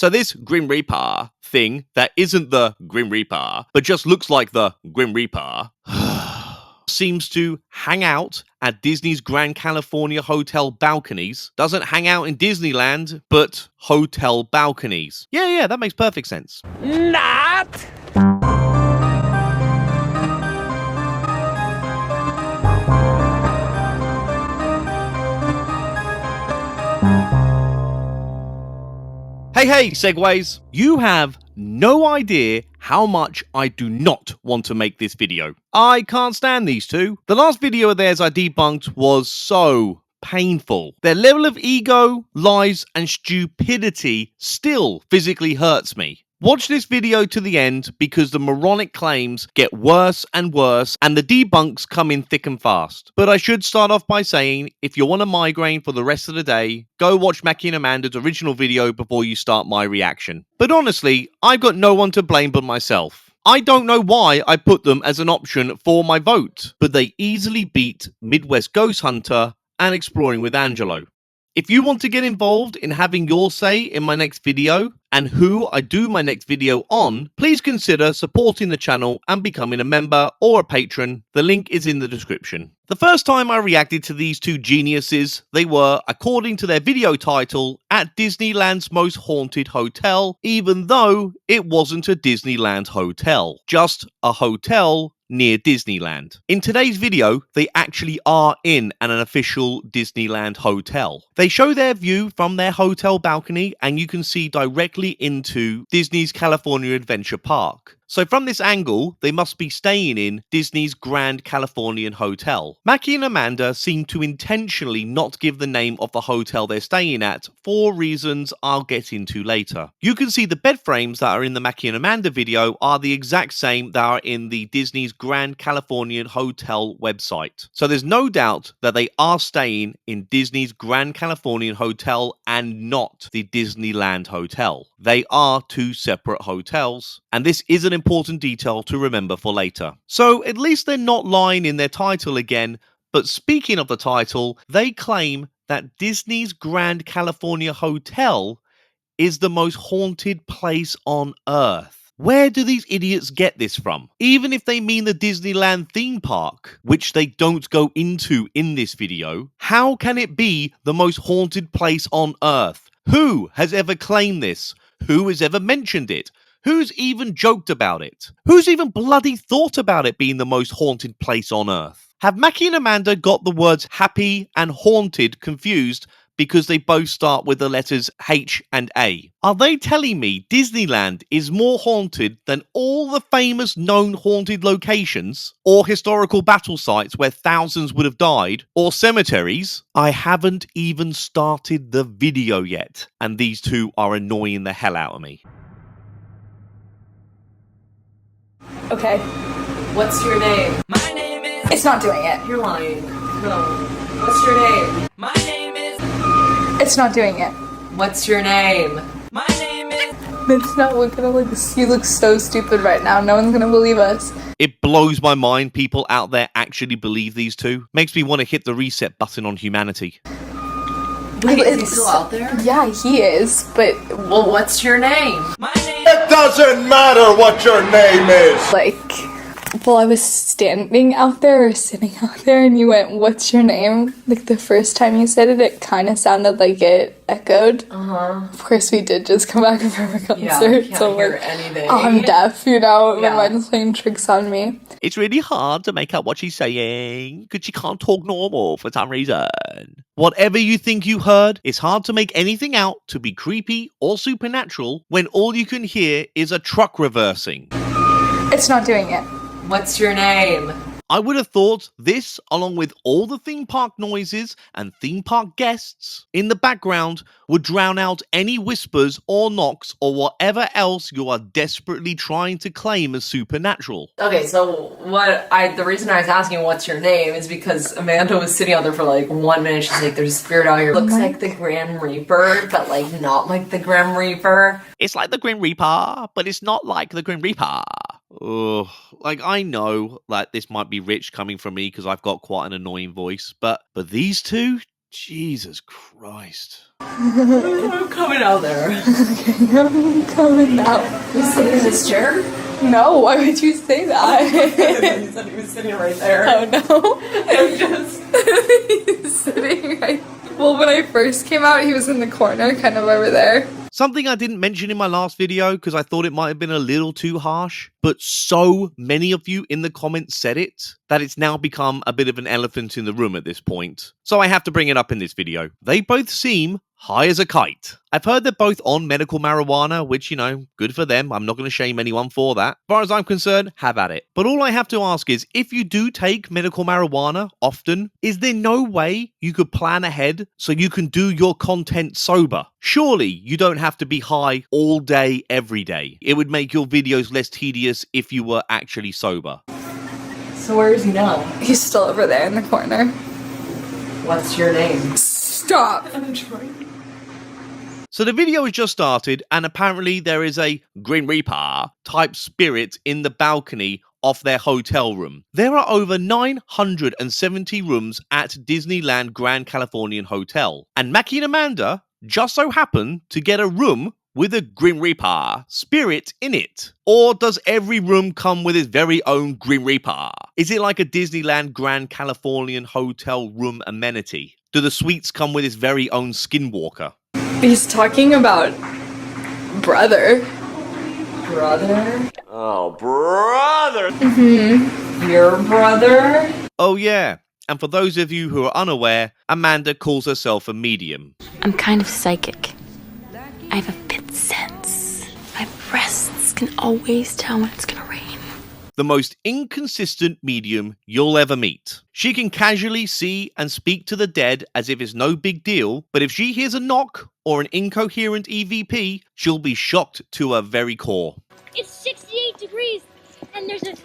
So this Grim Reaper thing that isn't the Grim Reaper, but just looks like the Grim Reaper, seems to hang out at Disney's Grand California hotel balconies. Doesn't hang out in Disneyland, but hotel balconies. Yeah, that makes perfect sense. Not! Hey, SEGways! You have no idea how much I do not want to make this video. I can't stand these two. The last video of theirs I debunked was so painful. Their level of ego, lies, and stupidity still physically hurts me. Watch this video to the end because the moronic claims get worse and worse and the debunks come in thick and fast. But I should start off by saying, if you want a migraine for the rest of the day, go watch Mackie and Amanda's original video before you start my reaction. But honestly, I've got no one to blame but myself. I don't know why I put them as an option for my vote, but they easily beat Midwest Ghost Hunter and Exploring with Angelo. If you want to get involved in having your say in my next video and who I do my next video on, please consider supporting the channel and becoming a member or a patron. The link is in the description. The first time I reacted to these two geniuses, they were, according to their video title, at Disneyland's most haunted hotel, even though it wasn't a Disneyland hotel, just a hotel near Disneyland. In today's video, they actually are in an official Disneyland hotel. They show their view from their hotel balcony and you can see directly into Disney's California Adventure Park. So from this angle, they must be staying in Disney's Grand Californian Hotel. Mackie and Amanda seem to intentionally not give the name of the hotel they're staying at for reasons I'll get into later. You can see the bed frames that are in the Mackie and Amanda video are the exact same that are in the Disney's Grand Californian Hotel website. So there's no doubt that they are staying in Disney's Grand Californian Hotel and not the Disneyland Hotel. They are two separate hotels, and this is an important detail to remember for later. So at least they're not lying in their title again, but speaking of the title, they claim that Disney's Grand California Hotel is the most haunted place on Earth. Where do these idiots get this from? Even if they mean the Disneyland theme park, which they don't go into in this video, how can it be the most haunted place on Earth? Who has ever claimed this? Who has ever mentioned it? Who's even joked about it? Who's even bloody thought about it being the most haunted place on Earth? Have Mackie and Amanda got the words happy and haunted confused because they both start with the letters H and A? Are they telling me Disneyland is more haunted than all the famous known haunted locations, or historical battle sites where thousands would have died, or cemeteries? I haven't even started the video yet, and these two are annoying the hell out of me. Okay. What's your name? My name is... It's not doing it. You're lying. No. What's your name? My name is... It's not doing it. What's your name? My name is... It's not looking like this. You look so stupid right now. No one's gonna believe us. It blows my mind people out there actually believe these two. Makes me want to hit the reset button on humanity. Wait, is he still out there? Yeah, he is, but... Well, what's your name? My name... It doesn't matter what your name is! Like, well, I was standing out there or sitting out there and you went, what's your name? Like, the first time you said it, it kind of sounded like it echoed. Uh-huh. Of course, we did just come back from a concert, Yeah, I can't so hear like, anything. oh, I'm deaf, you know? Yeah. My mind's playing tricks on me. It's really hard to make out what she's saying because she can't talk normal for some reason. Whatever you think you heard, it's hard to make anything out to be creepy or supernatural when all you can hear is a truck reversing. It's not doing it. What's your name? I would have thought this, along with all the theme park noises and theme park guests in the background, would drown out any whispers or knocks or whatever else you are desperately trying to claim as supernatural. Okay, so the reason I was asking what's your name is because Amanda was sitting out there for like 1 minute. She's like, there's a spirit out here. Looks like the Grim Reaper, but like not like the Grim Reaper. It's like the Grim Reaper, but it's not like the Grim Reaper. Ugh. Like, I know that this might be rich coming from me because I've got quite an annoying voice, but these two Jesus Christ. I'm coming out there. Okay, I'm coming out. You sitting in this chair? No, why would you say that? You said he was sitting right there. Oh no. I'm just... He's sitting right. Well, when I first came out, he was in the corner, kind of over there. Something I didn't mention in my last video because I thought it might have been a little too harsh, but so many of you in the comments said it that it's now become a bit of an elephant in the room at this point. So I have to bring it up in this video. They both seem high as a kite. I've heard they're both on medical marijuana, which, you know, good for them. I'm not going to shame anyone for that. As far as I'm concerned, have at it. But all I have to ask is, if you do take medical marijuana often, is there no way you could plan ahead so you can do your content sober? Surely you don't have to be high all day, every day. It would make your videos less tedious if you were actually sober. So where is he now? He's still over there in the corner. What's your name? Stop. I'm trying. So the video has just started, and apparently there is a Grim Reaper type spirit in the balcony of their hotel room. There are over 970 rooms at Disneyland Grand Californian Hotel, and Mackie and Amanda just so happen to get a room with a Grim Reaper spirit in it. Or does every room come with its very own Grim Reaper? Is it like a Disneyland Grand Californian Hotel room amenity? Do the suites come with its very own skinwalker? He's talking about brother. Brother? Oh, brother! Your brother? Oh yeah, and for those of you who are unaware, Amanda calls herself a medium. I'm kind of psychic. I have a fifth sense. My breasts can always tell when it's gonna rain. The most inconsistent medium you'll ever meet. She can casually see and speak to the dead as if it's no big deal, but if she hears a knock or an incoherent EVP, she'll be shocked to her very core. It's 68 degrees, and there's a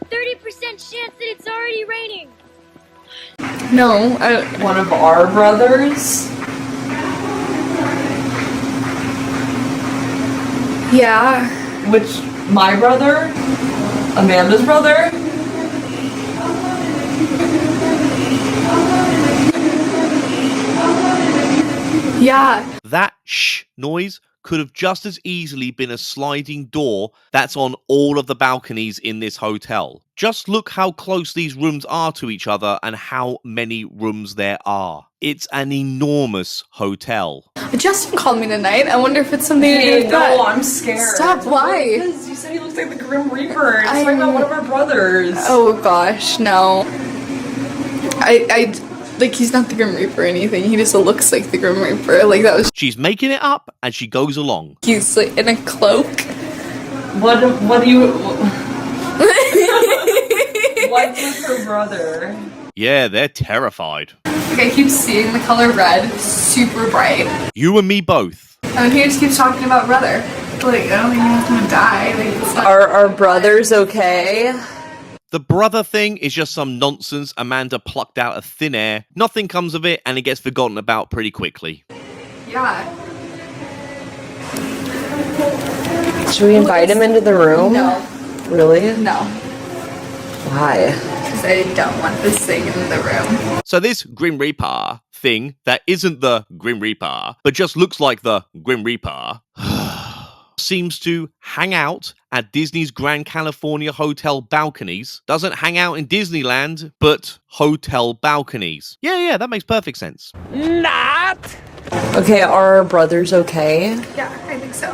30% chance that it's already raining. No, One of our brothers? yeah. Which, my brother? Amanda's brother? Yeah. That shh noise could have just as easily been a sliding door that's on all of the balconies in this hotel. Just look how close these rooms are to each other and how many rooms there are. It's an enormous hotel. Justin called me tonight. I wonder if it's something to do with that. No, I'm scared. Stop, why? Because you said he looks like the Grim Reaper. It's I- talking about one of our brothers. Oh gosh, no. Like, he's not the Grim Reaper or anything. He just looks like the Grim Reaper. Like, that was. She's making it up as she goes along. He's like in a cloak. What do you... What's with her brother? Yeah, they're terrified. Like, I keep seeing the color red, super bright. You and me both. And he just keeps talking about brother. Like, I don't think he's gonna die. Like, it's not. Are our brothers okay? The brother thing is just some nonsense Amanda plucked out of thin air. Nothing comes of it, and it gets forgotten about pretty quickly. Yeah. Should we invite him into the room? No. Really? No. Why? Because I don't want this thing in the room. So this Grim Reaper thing that isn't the Grim Reaper, but just looks like the Grim Reaper, seems to hang out at Disney's Grand California Hotel balconies. Doesn't hang out in Disneyland, but hotel balconies. Yeah, that makes perfect sense. Okay, are our brothers okay? Yeah, I think so.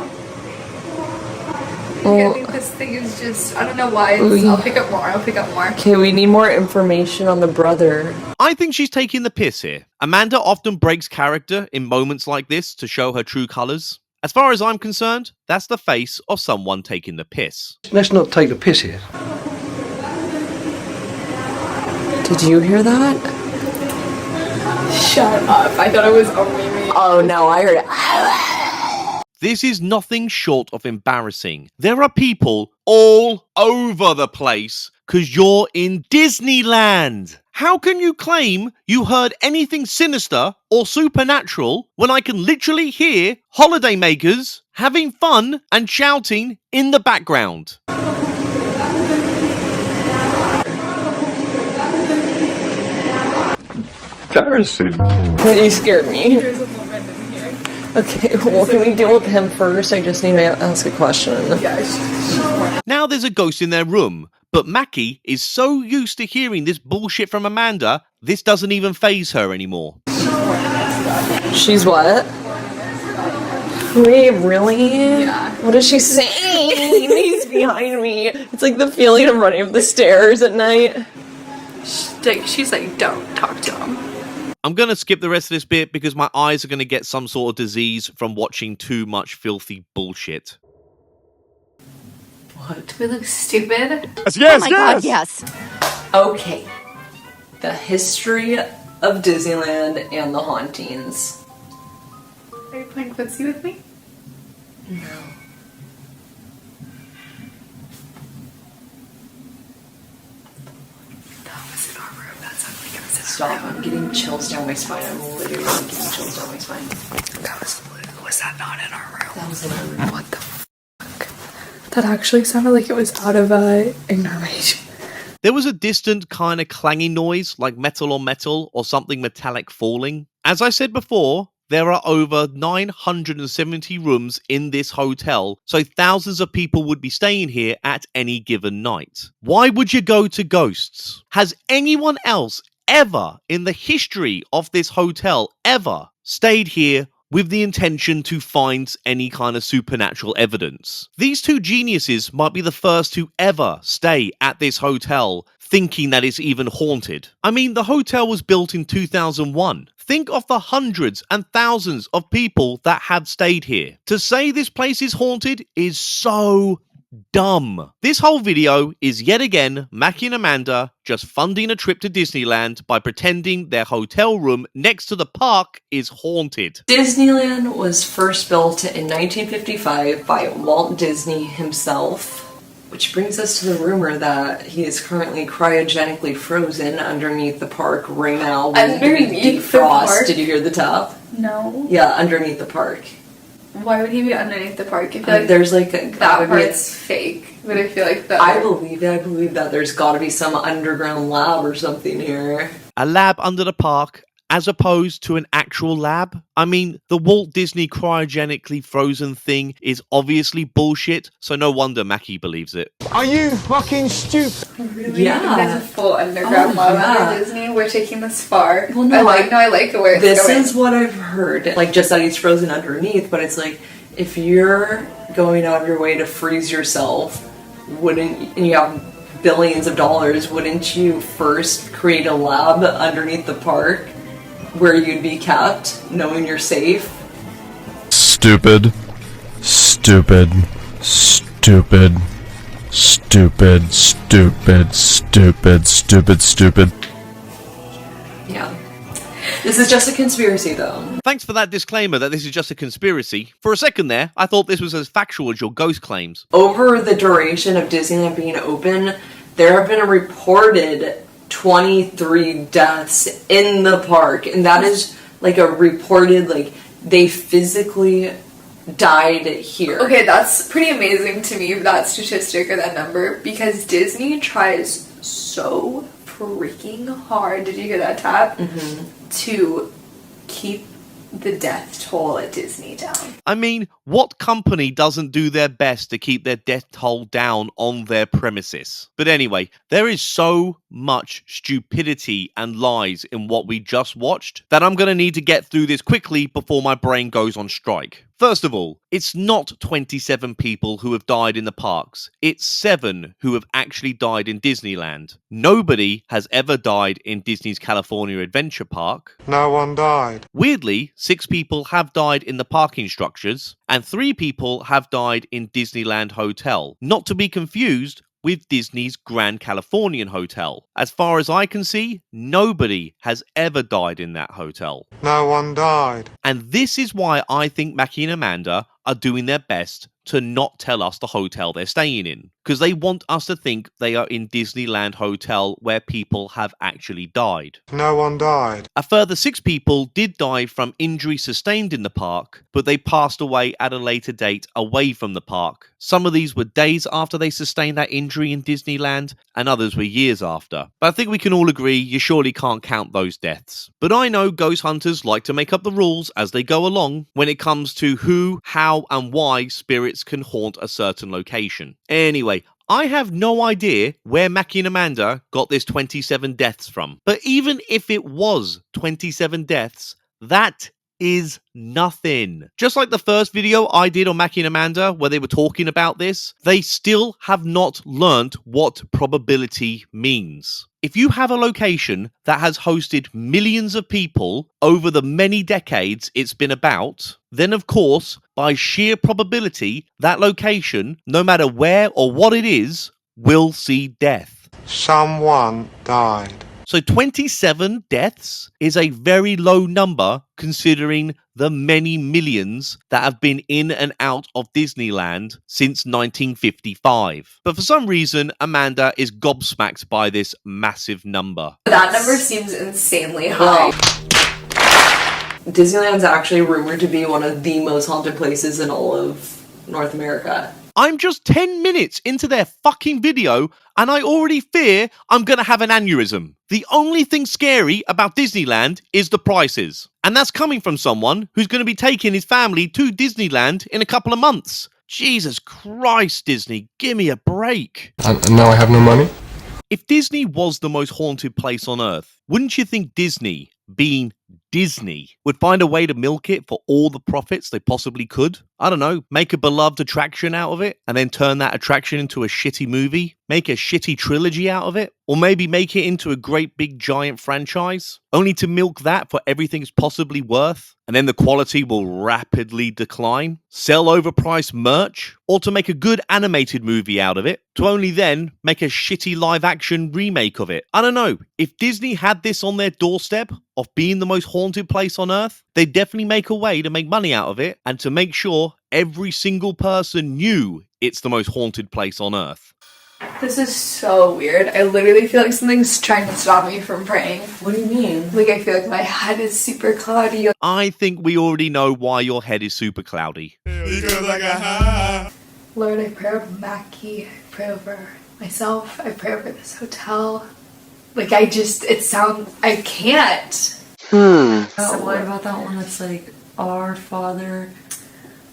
Well, I think this thing is just, I don't know why. I'll pick up more. okay, we need more information on the brother. I think she's taking the piss here. Amanda often breaks character in moments like this to show her true colours. As far as I'm concerned, that's the face of someone taking the piss. Let's not take the piss here. Did you hear that? Shut up. I thought it was only me. Oh no, I heard it. This is nothing short of embarrassing. There are people all over the place because you're in Disneyland. How can you claim you heard anything sinister or supernatural when I can literally hear holidaymakers having fun and shouting in the background? Shut embarrassing. You scared me. Okay, well, can we deal with him first? I just need to ask a question. Now there's a ghost in their room, but Mackie is so used to hearing this bullshit from Amanda, this doesn't even faze her anymore. She's what? Wait, really? Yeah. What is she saying? He's behind me. It's like the feeling of running up the stairs at night. She's like, don't talk to him. I'm going to skip the rest of this bit because my eyes are going to get some sort of disease from watching too much filthy bullshit. What? Do we look stupid? Yes, Oh my God, yes. Okay. The history of Disneyland and the hauntings. Are you playing footsie with me? No. That was in our room. That sounded like it was in our Stop, room. I'm getting chills down my spine. I'm literally getting chills down my spine. Was that not in our room? That was in our room. What the fuck? That actually sounded like it was out of ignoration. There was a distant kind of clanging noise, like metal on metal or something metallic falling. As I said before, there are over 970 rooms in this hotel, so thousands of people would be staying here at any given night. Why would you go to ghosts? Has anyone else ever in the history of this hotel ever stayed here with the intention to find any kind of supernatural evidence? These two geniuses might be the first to ever stay at this hotel thinking that it's even haunted. I mean, the hotel was built in 2001. Think of the hundreds and thousands of people that have stayed here. To say this place is haunted is so dumb. This whole video is yet again Mackie and Amanda just funding a trip to Disneyland by pretending their hotel room next to the park is haunted. Disneyland was first built in 1955 by Walt Disney himself, which brings us to the rumor that he is currently cryogenically frozen underneath the park right now. Underneath the park? Did you hear the tap? No. Yeah, underneath the park. Why would he be underneath the park? I feel like There's like a, that part's fake, but I feel like that. I believe that there's got to be some underground lab or something here. A lab under the park as opposed to an actual lab? I mean, the Walt Disney cryogenically frozen thing is obviously bullshit, so no wonder Mackie believes it. Are you fucking stupid? Really? Yeah. There's a full underground lab under Disney. We're taking this far. Well, no, I like it where it's this going. is what I've heard. Like, just that he's frozen underneath, but it's like, if you're going out of your way to freeze yourself, and you have billions of dollars, wouldn't you first create a lab underneath the park where you'd be kept, knowing you're safe? Stupid. Stupid. Stupid. Stupid. Stupid. Stupid. Stupid. Stupid. Yeah. This is just a conspiracy, though. Thanks for that disclaimer that this is just a conspiracy. For a second there, I thought this was as factual as your ghost claims. Over the duration of Disneyland being open, there have been a reported 23 deaths in the park, and that is like a reported, like, they physically died here. Okay, that's pretty amazing to me, that statistic or that number, because Disney tries so freaking hard, did you hear that tap? To keep the death toll at Disney down. I mean, what company doesn't do their best to keep their death toll down on their premises? But anyway, there is so much stupidity and lies in what we just watched that I'm going to need to get through this quickly before my brain goes on strike. First of all, it's not 27 people who have died in the parks. It's 7 who have actually died in Disneyland. Nobody has ever died in Disney's California Adventure Park. No one died. Weirdly, 6 people have died in the parking structures, and 3 people have died in Disneyland Hotel. Not to be confused with Disney's Grand Californian Hotel. As far as I can see, nobody has ever died in that hotel. No one died. And this is why I think Mackie and Amanda are doing their best to not tell us the hotel they're staying in, because they want us to think they are in Disneyland Hotel where people have actually died. No one died. A further 6 people did die from injury sustained in the park, but they passed away at a later date away from the park. Some of these were days after they sustained that injury in Disneyland, and others were years after. But I think we can all agree you surely can't count those deaths. But I know ghost hunters like to make up the rules as they go along when it comes to who, how, and why spirits can haunt a certain location. Anyway, I have no idea where Mackie and Amanda got this 27 deaths from. But even if it was 27 deaths, that is nothing. Just like the first video I did on Mackie and Amanda where they were talking about this, they still have not learnt what probability means. If you have a location that has hosted millions of people over the many decades it's been about, then of course, by sheer probability, that location, no matter where or what it is, will see death. Someone died. So 27 deaths is a very low number considering the many millions that have been in and out of Disneyland since 1955. But for some reason, Amanda is gobsmacked by this massive number. That number seems insanely high. Disneyland's actually rumored to be one of the most haunted places in all of North America. I'm just 10 minutes into their fucking video and I already fear I'm gonna have an aneurysm. The only thing scary about Disneyland is the prices. And that's coming from someone who's gonna be taking his family to Disneyland in a couple of months. Jesus Christ, Disney, give me a break. Now I have no money? If Disney was the most haunted place on Earth, wouldn't you think Disney, being Disney, would find a way to milk it for all the profits they possibly could? I don't know, make a beloved attraction out of it, and then turn that attraction into a shitty movie? Make a shitty trilogy out of it? Or maybe make it into a great big giant franchise, only to milk that for everything it's possibly worth, and then the quality will rapidly decline? Sell overpriced merch? Or to make a good animated movie out of it, to only then make a shitty live action remake of it? I don't know, if Disney had this on their doorstep, of being the most haunted place on Earth, they'd definitely make a way to make money out of it, and to make sure every single person knew it's the most haunted place on Earth. This is so weird. I literally feel like something's trying to stop me from praying. What do you mean? Like, I feel like my head is super cloudy. I think we already know why your head is super cloudy. Lord, I pray over Mackie. I pray over myself. I pray over this hotel. Like, I can't. What about that one that's like, Our Father,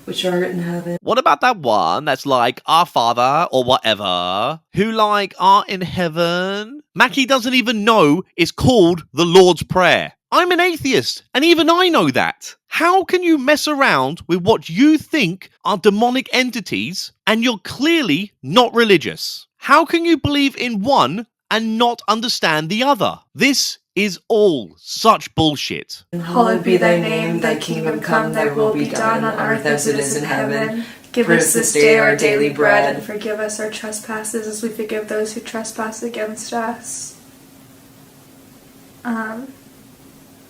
which art in heaven? What about that one that's like, Our Father, or whatever, who like, art in heaven? Mackie doesn't even know it's called the Lord's Prayer. I'm an atheist, and even I know that. How can you mess around with what you think are demonic entities, and you're clearly not religious? How can you believe in one and not understand the other? This is all such bullshit. Hallowed be thy name, thy kingdom come, thy will be done on earth as it is in heaven. Give us this day our daily bread, and forgive us our trespasses as we forgive those who trespass against us.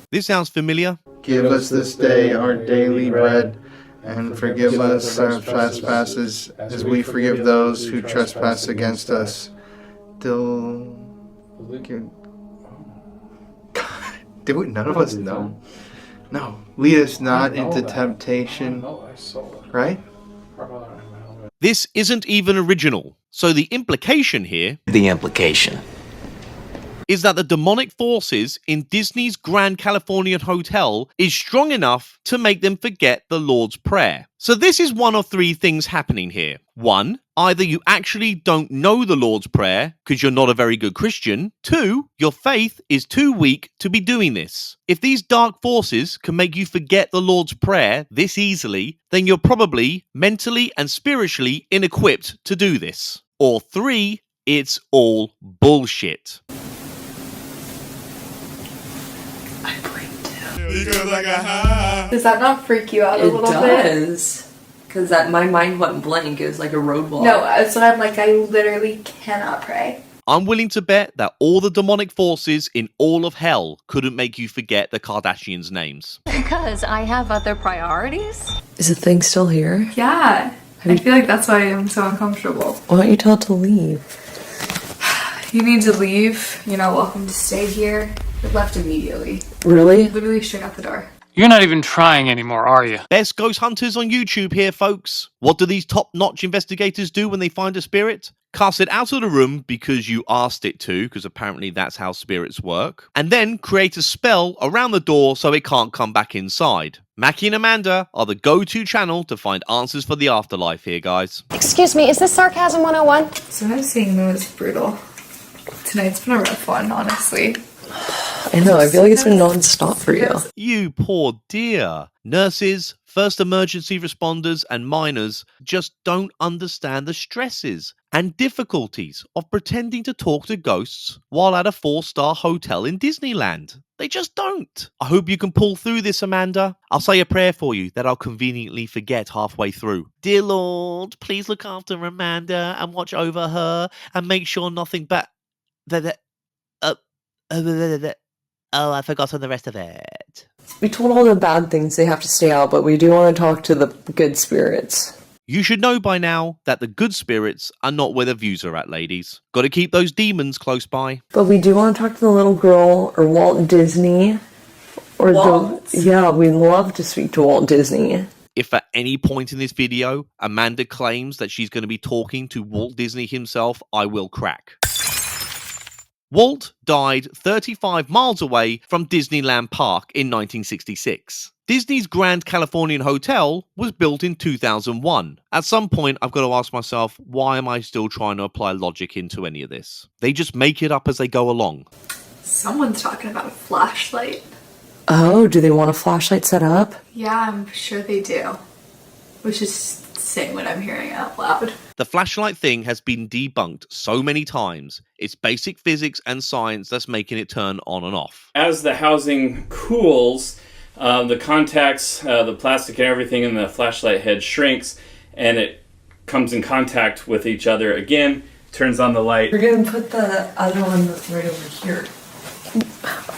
This sounds familiar. Give us this day our daily bread, and forgive us our trespasses as we forgive those who trespass against us. God, none of us know. No. Lead us not into temptation. Right? This isn't even original. So the implication here is that the demonic forces in Disney's Grand Californian Hotel is strong enough to make them forget the Lord's Prayer. So this is one of 3 things happening here. 1, either you actually don't know the Lord's Prayer because you're not a very good Christian. 2, your faith is too weak to be doing this. If these dark forces can make you forget the Lord's Prayer this easily, then you're probably mentally and spiritually inequipped to do this. Or 3, it's all bullshit. I blinked too. Does that not freak you out a little bit? It does. Because my mind went blank. It was like a roadblock. No, that's what I'm like. I literally cannot pray. I'm willing to bet that all the demonic forces in all of hell couldn't make you forget the Kardashians' names. Because I have other priorities. Is the thing still here? Yeah. I feel like that's why I'm so uncomfortable. Why don't you tell it to leave? You need to leave. You're not welcome to stay here. It left immediately. Really? Literally straight out the door. You're not even trying anymore, are you? Best ghost hunters on YouTube here, folks. What do these top-notch investigators do when they find a spirit? Cast it out of the room because you asked it to, because apparently that's how spirits work. And then create a spell around the door so it can't come back inside. Mackie and Amanda are the go-to channel to find answers for the afterlife here, guys. Excuse me, is this Sarcasm 101? Sometimes seeing them is brutal. Tonight's been a rough one, honestly. I know, I feel like it's been non-stop for you. You poor dear. Nurses, first emergency responders, and miners just don't understand the stresses and difficulties of pretending to talk to ghosts while at a 4-star hotel in Disneyland. They just don't. I hope you can pull through this, Amanda. I'll say a prayer for you that I'll conveniently forget halfway through. Dear Lord, please look after Amanda and watch over her and make sure nothing but... Oh, I forgot on the rest of it. We told all the bad things they have to stay out, but we do want to talk to the good spirits. You should know by now that the good spirits are not where the views are at, ladies. Gotta keep those demons close by. But we do want to talk to the little girl, or Walt Disney. Or Walt? Yeah, we'd love to speak to Walt Disney. If at any point in this video, Amanda claims that she's going to be talking to Walt Disney himself, I will crack. Walt died 35 miles away from Disneyland Park in 1966. Disney's Grand Californian Hotel was built in 2001. At some point, I've got to ask myself, why am I still trying to apply logic into any of this? They just make it up as they go along. Someone's talking about a flashlight. Oh, do they want a flashlight set up? Yeah, I'm sure they do. Which is saying what I'm hearing out loud. The flashlight thing has been debunked so many times. It's basic physics and science that's making it turn on and off. As the housing cools, the contacts, the plastic and everything in the flashlight head shrinks, and it comes in contact with each other again, turns on the light. We're gonna put the other one right over here.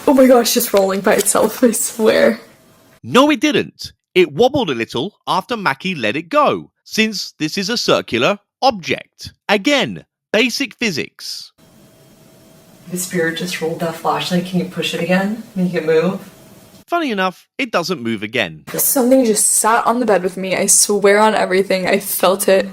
Oh my gosh, just rolling by itself, I swear. No, it didn't. It wobbled a little after Mackie let it go, since this is a circular object. Again, basic physics. The spirit just rolled that flashlight. Can you push it again? Make it move? Funny enough, it doesn't move again. Something just sat on the bed with me. I swear on everything. I felt it.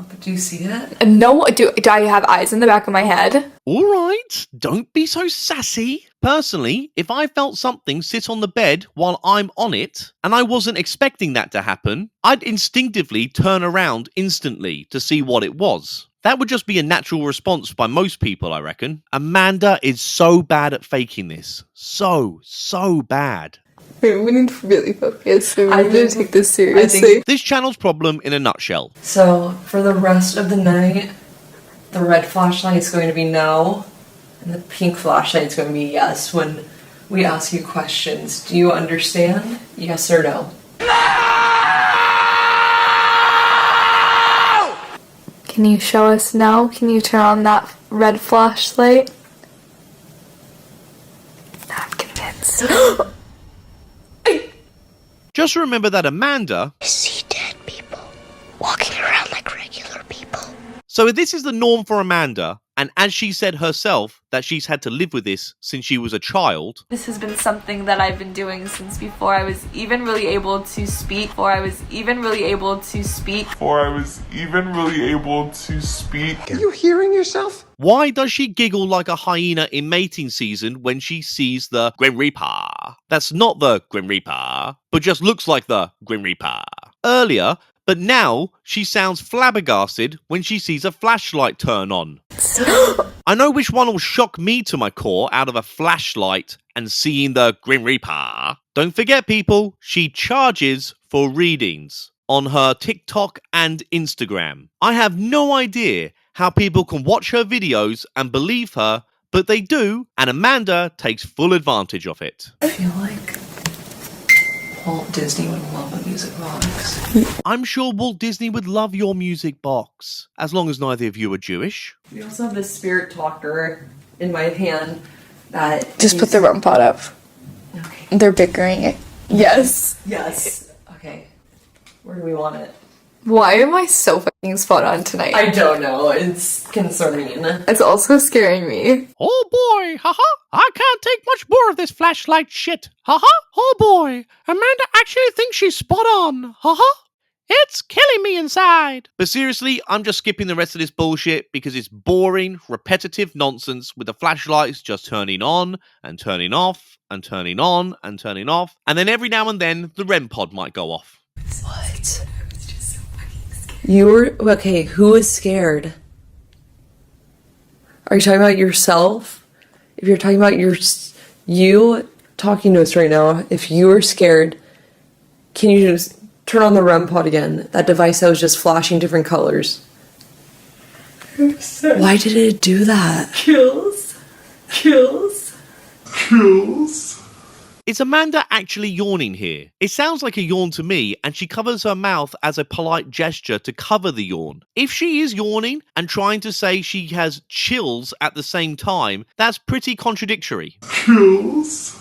But do you see it? And no, do I have eyes in the back of my head? Alright, don't be so sassy. Personally, if I felt something sit on the bed while I'm on it, and I wasn't expecting that to happen, I'd instinctively turn around instantly to see what it was. That would just be a natural response by most people, I reckon. Amanda is so bad at faking this. So bad. Wait, we need to really focus. We I need to think- take this seriously. This channel's problem in a nutshell. So, for the rest of the night, the red flashlight is going to be no, and the pink flashlight is going to be yes when we ask you questions. Do you understand? Yes or no? Can you show us now? Can you turn on that red flashlight? I'm convinced. Just remember that Amanda... I see dead people walking around like regular people. So if this is the norm for Amanda, and as she said herself, that she's had to live with this since she was a child... This has been something that I've been doing since before I was even really able to speak. Are You hearing yourself? Why does she giggle like a hyena in mating season when she sees the Grim Reaper? That's not the Grim Reaper, but just looks like the Grim Reaper. Earlier, but now she sounds flabbergasted when she sees a flashlight turn on. I know which one will shock me to my core out of a flashlight and seeing the Grim Reaper. Don't forget, people, she charges for readings on her TikTok and Instagram. I have no idea how people can watch her videos and believe her, but they do, and Amanda takes full advantage of it. I feel like Walt Disney would love a music box. I'm sure Walt Disney would love your music box, as long as neither of you are Jewish. We also have this spirit talker in my hand that... Just put the REM pod up. Okay. They're bickering it. Yes. Yes. Okay. Where do we want it? Why am I so fucking spot on tonight? I don't know. It's concerning. It's also scaring me. Oh boy, haha. I can't take much more of this flashlight shit. Haha. Oh boy, Amanda actually thinks she's spot on. Haha. It's killing me inside. But seriously, I'm just skipping the rest of this bullshit because it's boring, repetitive nonsense with the flashlights just turning on and turning off and turning on and turning off. And then every now and then, the REM pod might go off. What? You were... Okay, who is scared? Are you talking about yourself? If you're talking about you talking to us right now, if you were scared, can you just turn on the REM pod again? That device that was just flashing different colors. Why did it do that? Kills. Is Amanda actually yawning here? It sounds like a yawn to me, and she covers her mouth as a polite gesture to cover the yawn. If she is yawning and trying to say she has chills at the same time, that's pretty contradictory. Chills.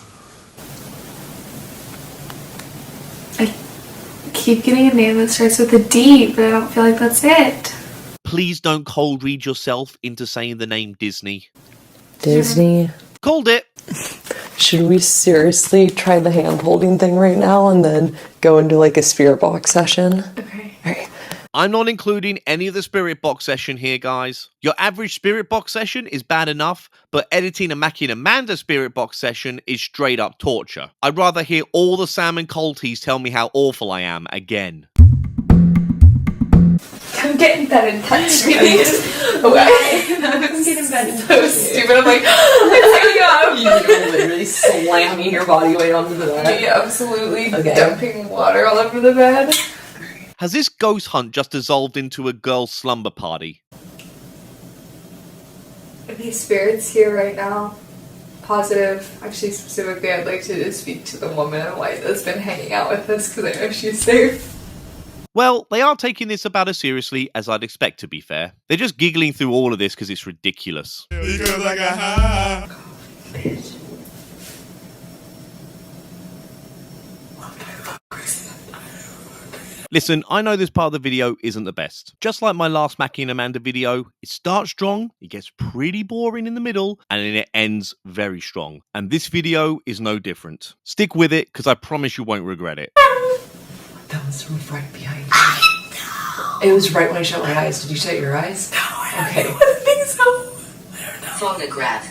I keep getting a name that starts with a D, but I don't feel like that's it. Please don't cold read yourself into saying the name Disney. Disney. Called it. Should we seriously try the hand-holding thing right now and then go into like a spirit box session? Okay. Alright. I'm not including any of the spirit box session here, guys. Your average spirit box session is bad enough, but editing a Mackie and Amanda spirit box session is straight up torture. I'd rather hear all the Sam and Colties tell me how awful I am again. I'm getting better in touch with me. I'm getting better. So stupid. I'm like, You're literally slamming your body weight onto the bed. Yeah, absolutely dumping water all over the bed. Has this ghost hunt just dissolved into a girl's slumber party? These spirits here right now. Positive. Actually, specifically, I'd like to just speak to the woman in white that's been hanging out with us because I know she's safe. Well, they are taking this about as seriously as I'd expect, to be fair. They're just giggling through all of this because it's ridiculous. Listen, I know this part of the video isn't the best. Just like my last Mackie and Amanda video, it starts strong, it gets pretty boring in the middle, and then it ends very strong. And this video is no different. Stick with it, because I promise you won't regret it. That was right behind you. It was right when I shut my eyes. Did you shut your eyes? No, I don't think so. Photograph.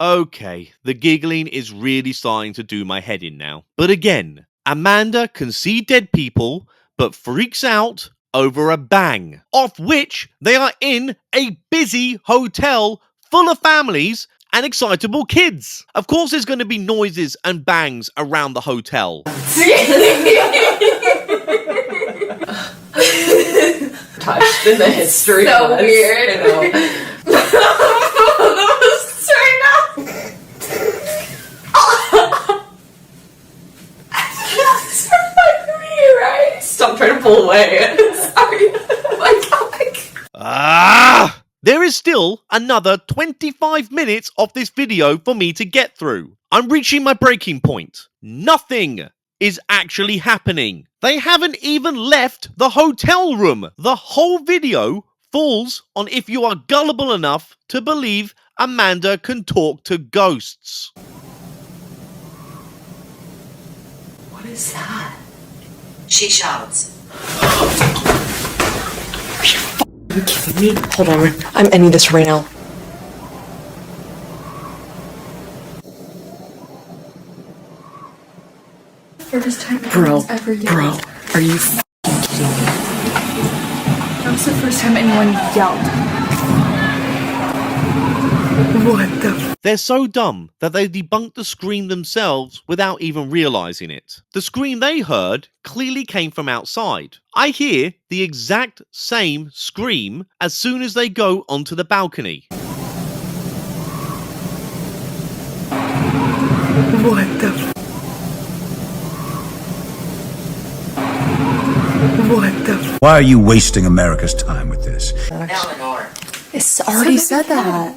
Okay, the giggling is really starting to do my head in now. But again, Amanda can see dead people, but freaks out over a bang, of which they are in a busy hotel full of families and excitable kids. Of course there's going to be noises and bangs around the hotel. Touched in the history So class. weird. Stop trying to pull away. Sorry. There is still another 25 minutes of this video for me to get through. I'm reaching my breaking point. Nothing is actually happening. They haven't even left the hotel room. The whole video falls on if you are gullible enough to believe Amanda can talk to ghosts. What is that? She shouts. Are you kidding me? Hold on. I'm ending this right now. First time Bro, ever yelled. bro, are you kidding me? That was the first time anyone yelled. What the They're so dumb that they debunked the scream themselves without even realizing it. The scream they heard clearly came from outside. I hear the exact same scream as soon as they go onto the balcony. What the What the Why are you wasting America's time with this? Eleanor. It's already said that.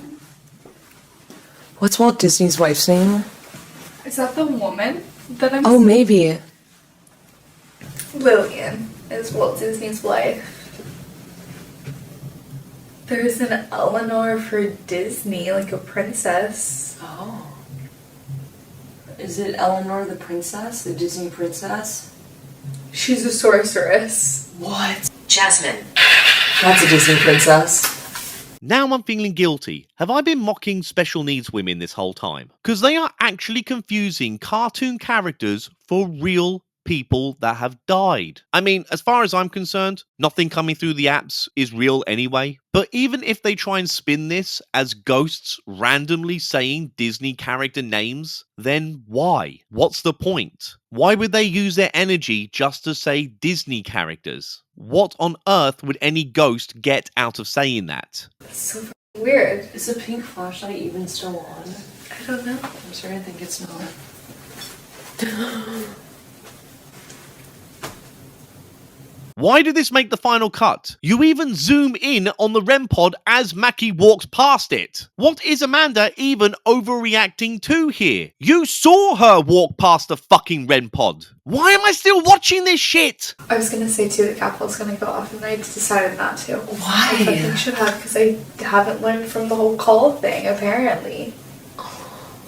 What's Walt Disney's wife's name? Is that the woman that I'm Oh, maybe. Lillian is Walt Disney's wife. There's an Eleanor for Disney, like a princess. Oh. Is it Eleanor the princess? The Disney princess? She's a sorceress. What? Jasmine. That's a Disney princess. Now I'm feeling guilty. Have I been mocking special needs women this whole time? Because they are actually confusing cartoon characters for real people that have died. I mean, as far as I'm concerned, nothing coming through the apps is real anyway. But even if they try and spin this as ghosts randomly saying Disney character names, then why? What's the point? Why would they use their energy just to say Disney characters? What on earth would any ghost get out of saying that? That's so weird. Is the pink flashlight even still on? I don't know. I'm sorry, I think it's not. Why did this make the final cut? You even zoom in on the REM pod as Mackie walks past it. What is Amanda even overreacting to here? You saw her walk past the fucking REM pod. Why am I still watching this shit? I was gonna say too, the Capitol's gonna go off, and I decided not to. Why? I fucking should have, because I haven't learned from the whole call thing, apparently.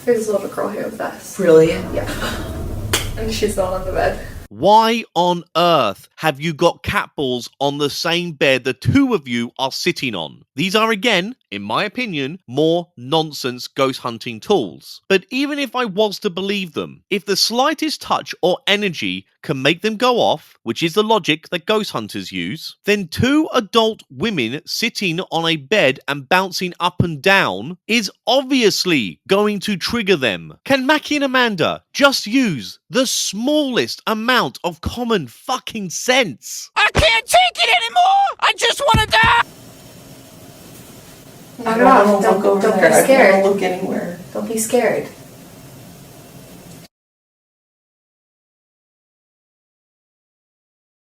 There's a little girl here with us. Really? Yeah. And she's not on the bed. Why on earth have you got cat balls on the same bed the two of you are sitting on? These are, again, in my opinion, more nonsense ghost hunting tools. But even if I was to believe them, if the slightest touch or energy can make them go off, which is the logic that ghost hunters use, then two adult women sitting on a bed and bouncing up and down is obviously going to trigger them. Can Mackie and Amanda just use the smallest amount of common fucking sense? I can't take it anymore! I just want to die! Knock it off. Don't be scared. I don't look anywhere. Don't be scared.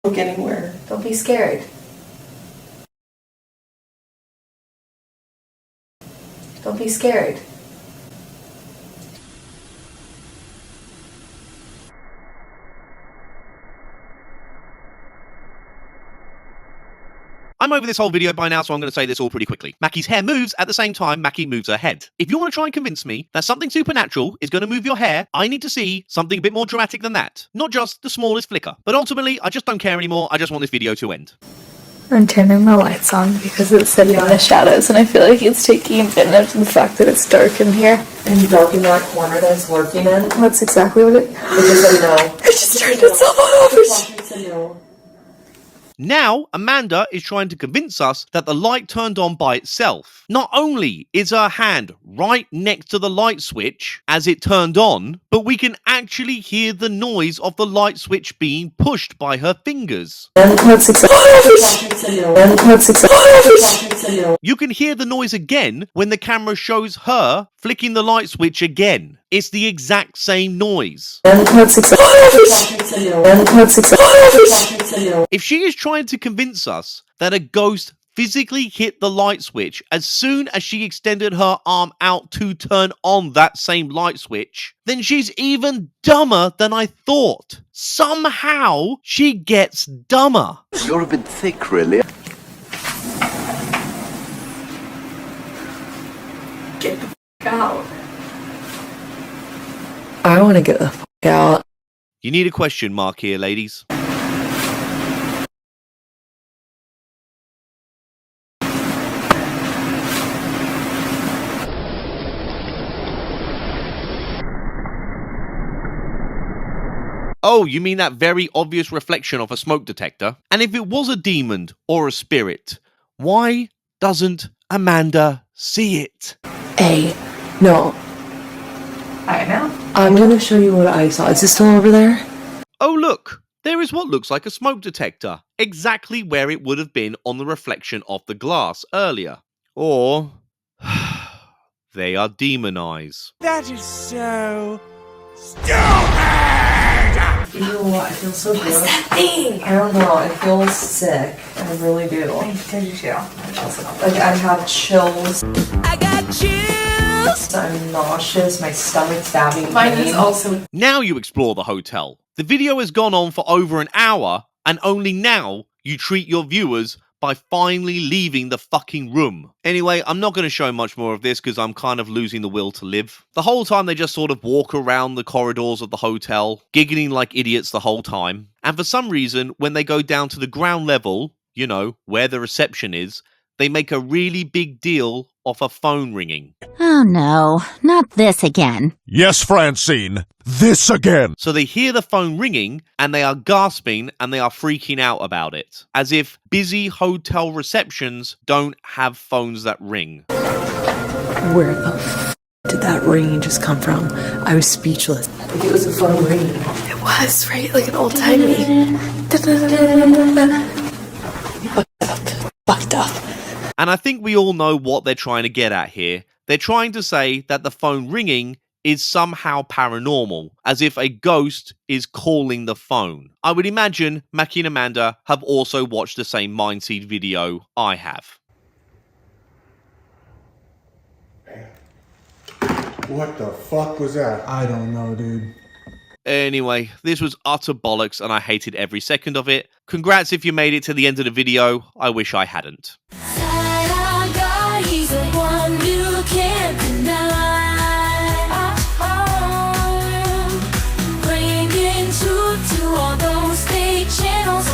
Look anywhere. Don't be scared. Don't be scared. I'm over this whole video by now, so I'm going to say this all pretty quickly. Mackie's hair moves at the same time Mackie moves her head. If you want to try and convince me that something supernatural is going to move your hair, I need to see something a bit more dramatic than that. Not just the smallest flicker. But ultimately, I just don't care anymore. I just want this video to end. I'm turning the lights on because it's sitting in the shadows, and I feel like it's taking advantage of the fact that it's dark in here. And dark in that corner that's lurking in? That's exactly what it... It just said no. It just turned itself on over. Now, Amanda is trying to convince us that the light turned on by itself. Not only is her hand right next to the light switch as it turned on, but we can actually hear the noise of the light switch being pushed by her fingers. You can hear the noise again when the camera shows her flicking the light switch again. It's the exact same noise. If she is trying to convince us that a ghost physically hit the light switch as soon as she extended her arm out to turn on that same light switch, then she's even dumber than I thought. Somehow, she gets dumber. You're a bit thick, really. Get the f*** out. I want to get the f*** out. You need a question mark here, ladies. Oh, you mean that very obvious reflection of a smoke detector? And if it was a demon or a spirit, why doesn't Amanda see it? No. I know. I'm going to show you what I saw. Is this still over there? Oh, look. There is what looks like a smoke detector, exactly where it would have been on the reflection of the glass earlier. Or they are demon eyes. That is so stupid! Ew, I feel so What's gross. that thing? I don't know. I feel sick. I really do. I do too. Like, I have chills. I got chills! I'm nauseous. My stomach's stabbing. Mine is also... Now you explore the hotel. The video has gone on for over an hour, and only now you treat your viewers by finally leaving the fucking room. Anyway, I'm not going to show much more of this because I'm kind of losing the will to live. The whole time they just sort of walk around the corridors of the hotel, giggling like idiots the whole time. And for some reason, when they go down to the ground level, you know, where the reception is, they make a really big deal off a phone ringing. Oh no, not this again. Yes, Francine, this again. So they hear the phone ringing and they are gasping and they are freaking out about it. As if busy hotel receptions don't have phones that ring. Where the f did that ringing just come from? I was speechless. It was a phone ringing. It was, right? Like an old timey. Fucked up. And I think we all know what they're trying to get at here. They're trying to say that the phone ringing is somehow paranormal, as if a ghost is calling the phone. I would imagine Mackie and Amanda have also watched the same Mindseed video I have. What the fuck was that? I don't know, dude. Anyway, this was utter bollocks and I hated every second of it. Congrats if you made it to the end of the video. I wish I hadn't. He's the one you can't deny. Bringing truth to all those fake channels.